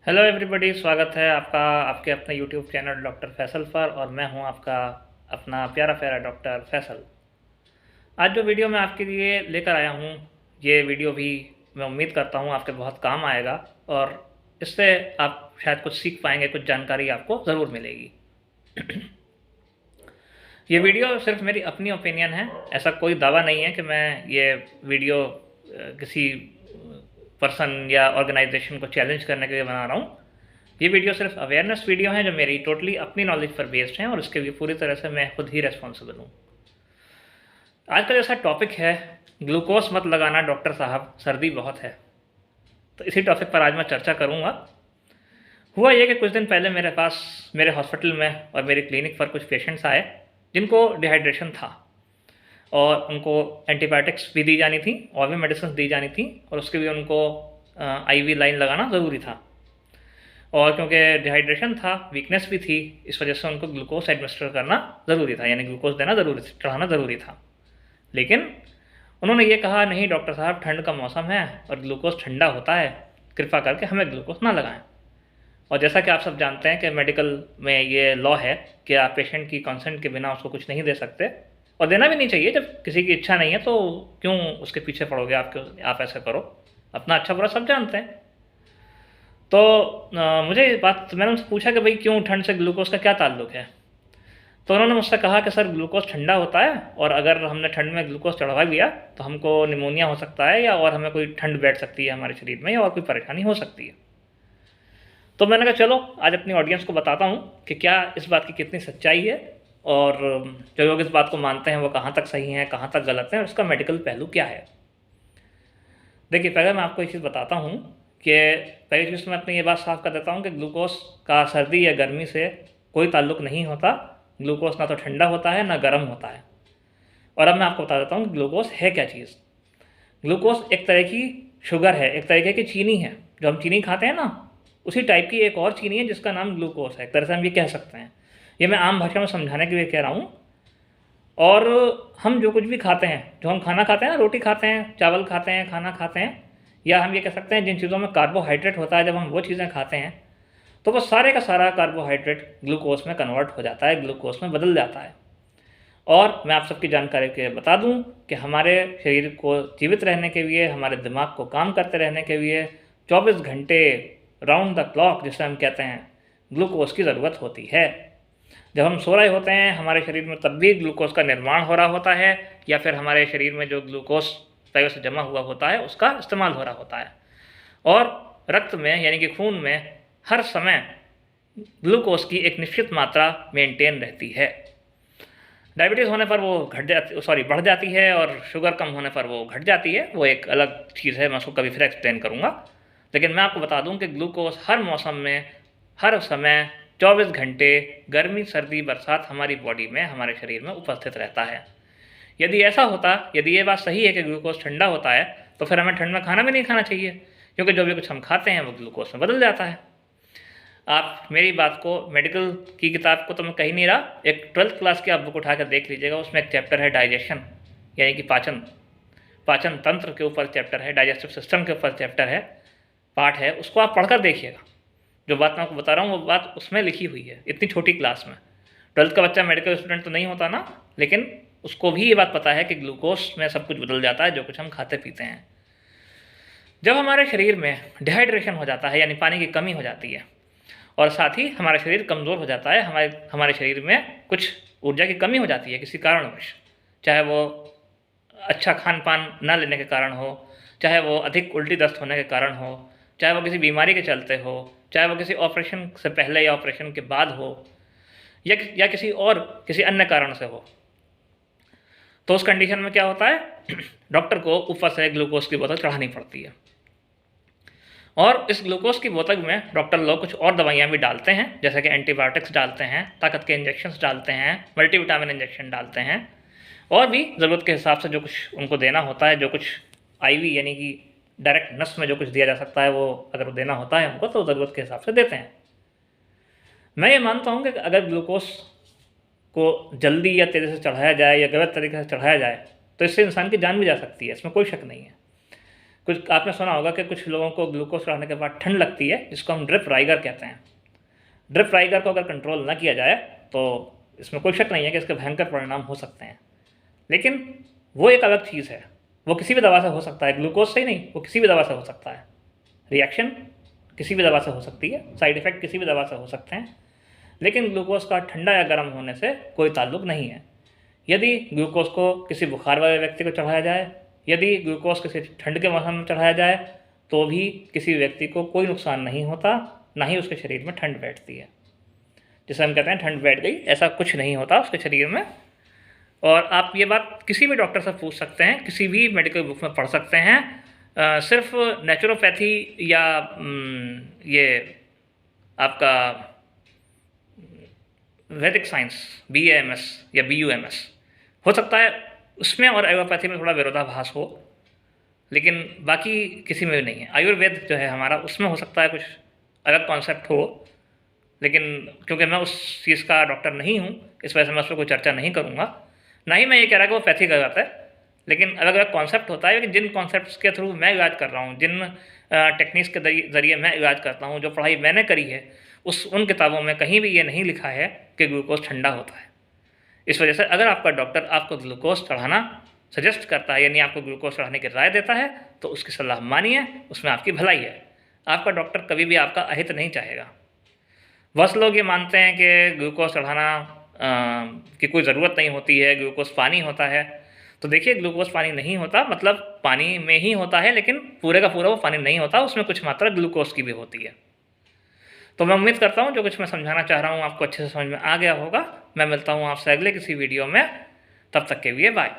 Hello everybody, स्वागत है आपका आपके अपने यूट्यूब चैनल डॉक्टर फैसल पर। और मैं हूं आपका अपना प्यारा प्यारा डॉक्टर फैसल। आज जो वीडियो मैं आपके लिए लेकर आया हूं, ये वीडियो भी मैं उम्मीद करता हूं आपके बहुत काम आएगा और इससे आप शायद कुछ सीख पाएंगे, कुछ जानकारी आपको ज़रूर मिलेगी। ये वीडियो सिर्फ मेरी अपनी ओपिनियन है, ऐसा कोई दावा नहीं है कि मैं ये वीडियो किसी पर्सन या ऑर्गेनाइजेशन को चैलेंज करने के लिए बना रहा हूँ। ये वीडियो सिर्फ अवेयरनेस वीडियो है जो मेरी टोटली अपनी नॉलेज पर बेस्ड है और इसके लिए पूरी तरह से मैं खुद ही रिस्पॉन्सिबल हूँ। आज का जैसा टॉपिक है, ग्लूकोज मत लगाना डॉक्टर साहब, सर्दी बहुत है। तो इसी टॉपिक पर आज मैं चर्चा करूँगा। हुआ ये कि कुछ दिन पहले मेरे पास मेरे हॉस्पिटल में और मेरी क्लिनिक पर कुछ पेशेंट्स आए जिनको डिहाइड्रेशन था और उनको एंटीबायोटिक्स भी दी जानी थी और भी मेडिसिन दी जानी थी और उसके लिए उनको आईवी लाइन लगाना ज़रूरी था। और क्योंकि डिहाइड्रेशन था, वीकनेस भी थी, इस वजह से उनको ग्लूकोज एडमिनिस्टर करना ज़रूरी था, यानी ग्लूकोज देना ज़रूरी, चढ़ाना ज़रूरी था। लेकिन उन्होंने ये कहा, नहीं डॉक्टर साहब, ठंड का मौसम है और ग्लूकोज ठंडा होता है, कृपा करके हमें ग्लूकोज ना लगाएं। और जैसा कि आप सब जानते हैं कि मेडिकल में ये लॉ है कि आप पेशेंट की कंसेंट के बिना उसको कुछ नहीं दे सकते और देना भी नहीं चाहिए। जब किसी की इच्छा नहीं है तो क्यों उसके पीछे पड़ोगे, आप ऐसा करो, अपना अच्छा बुरा सब जानते हैं। तो मैंने उनसे पूछा कि भाई क्यों ठंड से ग्लूकोज का क्या ताल्लुक है। तो उन्होंने मुझसे कहा कि सर ग्लूकोज ठंडा होता है और अगर हमने ठंड में ग्लूकोज चढ़वा लिया तो हमको निमोनिया हो सकता है या और हमें कोई ठंड बैठ सकती है हमारे शरीर में या और कोई परेशानी हो सकती है। तो मैंने कहा चलो आज अपनी ऑडियंस को बताता हूँ कि क्या इस बात की कितनी सच्चाई है और जो लोग इस बात को मानते हैं वो कहाँ तक सही हैं, कहाँ तक गलत हैं और उसका मेडिकल पहलू क्या है। देखिए, पहले मैं आपको एक चीज़ बताता हूँ कि पहली चीज़ तो मैं अपनी ये बात साफ कर देता हूँ कि ग्लूकोज का सर्दी या गर्मी से कोई ताल्लुक नहीं होता। ग्लूकोज ना तो ठंडा होता है ना गर्म होता है। और अब मैं आपको बता देता हूँ कि ग्लूकोज है क्या चीज़। ग्लूकोज एक तरह की शुगर है, एक तरीके की चीनी है। जो हम चीनी खाते हैं ना, उसी टाइप की एक और चीनी है जिसका नाम ग्लूकोज है। एक तरह से हम ये कह सकते हैं। ये मैं आम भाषा में समझाने के लिए कह रहा हूँ। और हम जो कुछ भी खाते हैं, जो हम खाना खाते हैं ना, रोटी खाते हैं, चावल खाते हैं, खाना खाते हैं, या हम ये कह सकते हैं जिन चीज़ों में कार्बोहाइड्रेट होता है, जब हम वो चीज़ें खाते हैं तो वो सारे का सारा कार्बोहाइड्रेट ग्लूकोज में कन्वर्ट हो जाता है, ग्लूकोज में बदल जाता है। और मैं आप सबकी जानकारी के बता दूं कि हमारे शरीर को जीवित रहने के लिए, हमारे दिमाग को काम करते रहने के लिए 24 घंटे राउंड द क्लॉक, जिसे हम कहते हैं, ग्लूकोज की ज़रूरत होती है। जब हम सो रहे होते हैं हमारे शरीर में तब भी ग्लूकोज का निर्माण हो रहा होता है, या फिर हमारे शरीर में जो ग्लूकोज पहले से जमा हुआ होता है उसका इस्तेमाल हो रहा होता है। और रक्त में यानी कि खून में हर समय ग्लूकोज की एक निश्चित मात्रा मेंटेन रहती है। डायबिटीज़ होने पर वो बढ़ जाती है और शुगर कम होने पर वो घट जाती है, वो एक अलग चीज़ है, मैं उसको कभी फिर एक्सप्लेन करूँगा। लेकिन मैं आपको बता दूं कि ग्लूकोज हर मौसम में, हर समय, 24 घंटे, गर्मी सर्दी बरसात हमारी बॉडी में, हमारे शरीर में उपस्थित रहता है। यदि ऐसा होता, यदि ये बात सही है कि ग्लूकोज ठंडा होता है, तो फिर हमें ठंड में खाना भी नहीं खाना चाहिए, क्योंकि जो भी कुछ हम खाते हैं वो ग्लूकोज में बदल जाता है। आप मेरी बात को, मेडिकल की किताब को तो मैं कही नहीं रहा, एक 12th क्लास की आप बुक उठा कर देख लीजिएगा, उसमें एक चैप्टर है डाइजेशन, यानी कि पाचन तंत्र के ऊपर चैप्टर है, डाइजेस्टिव सिस्टम के ऊपर चैप्टर है, पार्ट है, उसको आप पढ़कर देखिएगा। जो बात मैं आपको बता रहा हूँ वो बात उसमें लिखी हुई है, इतनी छोटी क्लास में। 12th का बच्चा मेडिकल स्टूडेंट तो नहीं होता ना, लेकिन उसको भी ये बात पता है कि ग्लूकोज में सब कुछ बदल जाता है जो कुछ हम खाते पीते हैं। जब हमारे शरीर में डिहाइड्रेशन हो जाता है, यानी पानी की कमी हो जाती है, और साथ ही हमारा शरीर कमज़ोर हो जाता है, हमारे शरीर में कुछ ऊर्जा की कमी हो जाती है किसी कारणवश, चाहे वो अच्छा खान पान ना लेने के कारण हो, चाहे वो अधिक उल्टी दस्त होने के कारण हो, चाहे वो किसी बीमारी के चलते हो, चाहे वो किसी ऑपरेशन से पहले या ऑपरेशन के बाद हो, या किसी अन्य कारण से हो। तो उस कंडीशन में क्या होता है, डॉक्टर को ऊपर से ग्लूकोज की बोतल चढ़ानी पड़ती है। और इस ग्लूकोज की बोतल में डॉक्टर लोग कुछ और दवाइयाँ भी डालते हैं, जैसे कि एंटीबायोटिक्स डालते हैं, ताकत के इंजेक्शंस डालते हैं, मल्टीविटामिन इंजेक्शन डालते हैं, और भी ज़रूरत के हिसाब से जो कुछ उनको देना होता है, जो कुछ आईवी यानी कि डायरेक्ट नस में जो कुछ दिया जा सकता है, वो अगर देना होता है हमको तो ज़रूरत के हिसाब से देते हैं। मैं ये मानता हूँ कि अगर ग्लूकोज को जल्दी या तेज़ी से चढ़ाया जाए या गलत तरीके से चढ़ाया जाए तो इससे इंसान की जान भी जा सकती है, इसमें कोई शक नहीं है। कुछ आपने सुना होगा कि कुछ लोगों को ग्लूकोज चढ़ाने के बाद ठंड लगती है, जिसको हम ड्रिप राइगर कहते हैं। ड्रिप राइगर को अगर कंट्रोल ना किया जाए तो इसमें कोई शक नहीं है कि इसके भयंकर परिणाम हो सकते हैं। लेकिन वो एक अलग चीज़ है, वो किसी भी दवा से हो सकता है, ग्लूकोज से ही नहीं, वो किसी भी दवा से हो सकता है। रिएक्शन किसी भी दवा से हो सकती है, साइड इफ़ेक्ट किसी भी दवा से हो सकते हैं, लेकिन ग्लूकोज का ठंडा या गर्म होने से कोई ताल्लुक नहीं है। यदि ग्लूकोज को किसी बुखार वाले व्यक्ति को चढ़ाया जाए, यदि ग्लूकोज किसी ठंड के मौसम में चढ़ाया जाए, तो भी किसी व्यक्ति को कोई नुकसान नहीं होता, ना ही उसके शरीर में ठंड बैठती है। जिसे हम कहते हैं ठंड बैठ गई, ऐसा कुछ नहीं होता उसके शरीर में। और आप ये बात किसी भी डॉक्टर से पूछ सकते हैं, किसी भी मेडिकल बुक में पढ़ सकते हैं। सिर्फ नेचुरोपैथी या ये आपका वैदिक साइंस BAMS या BUMS हो सकता है उसमें, और एलोपैथी में थोड़ा विरोधाभास हो, लेकिन बाकी किसी में भी नहीं है। आयुर्वेद जो है हमारा, उसमें हो सकता है कुछ अलग कॉन्सेप्ट हो, लेकिन क्योंकि मैं उस चीज़ का डॉक्टर नहीं हूँ, इस वजह से मैं उस पर कोई चर्चा नहीं करूँगा। ना ही मैं ये कह रहा कि वो पैथी गलत है, लेकिन अलग अलग कॉन्सेप्ट होता है। लेकिन जिन कॉन्सेप्ट्स के थ्रू मैं इलाज कर रहा हूँ, जिन टेक्निक्स के ज़रिए मैं इलाज करता हूँ, जो पढ़ाई मैंने करी है, उन किताबों में कहीं भी ये नहीं लिखा है कि ग्लूकोज ठंडा होता है। इस वजह से अगर आपका डॉक्टर आपको ग्लूकोज चढ़ाना सजेस्ट करता है, यानी आपको ग्लूकोज चढ़ाने की राय देता है, तो उसकी सलाह मानिए, उसमें आपकी भलाई है। आपका डॉक्टर कभी भी आपका अहित नहीं चाहेगा। बहुत लोग ये मानते हैं कि ग्लूकोज चढ़ाना की कोई ज़रूरत नहीं होती है, ग्लूकोज पानी होता है। तो देखिए, ग्लूकोज पानी नहीं होता, मतलब पानी में ही होता है, लेकिन पूरे का पूरा वो पानी नहीं होता, उसमें कुछ मात्रा ग्लूकोज की भी होती है। तो मैं उम्मीद करता हूँ जो कुछ मैं समझाना चाह रहा हूँ आपको अच्छे से समझ में आ गया होगा। मैं मिलता हूँ आपसे अगले किसी वीडियो में, तब तक के लिए बाय।